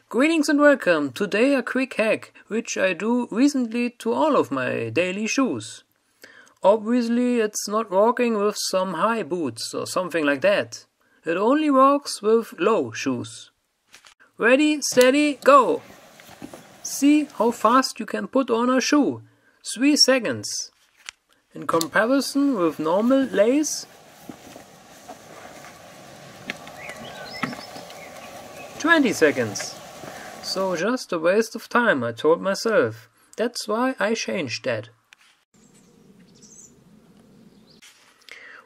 Greetings and welcome. Today a quick hack, which I do recently to all of my daily shoes. Obviously it's not working with some high boots or something like that. It only works with low shoes. Ready, steady, go! See how fast you can put on a shoe. 3 seconds. In comparison with normal lace, 20 seconds. So just a waste of time, I told myself. That's why I changed that.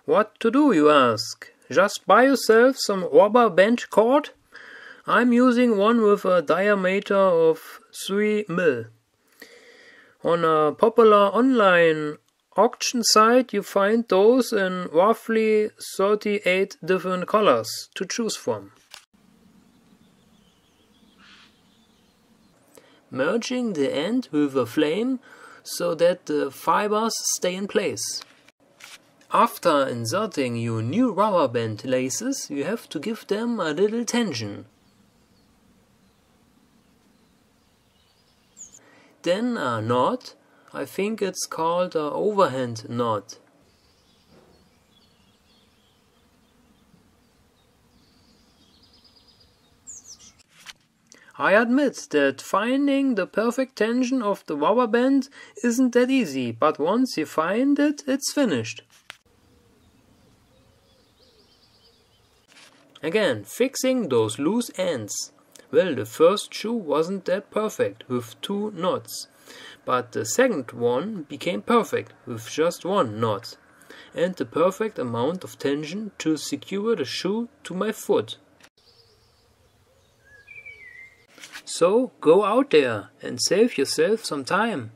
What to do, you ask? Just buy yourself some rubber band cord. I'm using one with a diameter of 3 mm. On a popular online auction site you find those in roughly 38 different colors to choose from. Merging the end with a flame so that the fibers stay in place. After inserting your new rubber band laces, you have to give them a little tension. Then a knot, I think it's called an overhand knot. I admit that finding the perfect tension of the rubber band isn't that easy, but once you find it, it's finished. Again, fixing those loose ends. Well, the first shoe wasn't that perfect with 2 knots, but the second one became perfect with just 1 knot, and the perfect amount of tension to secure the shoe to my foot. So go out there and save yourself some time.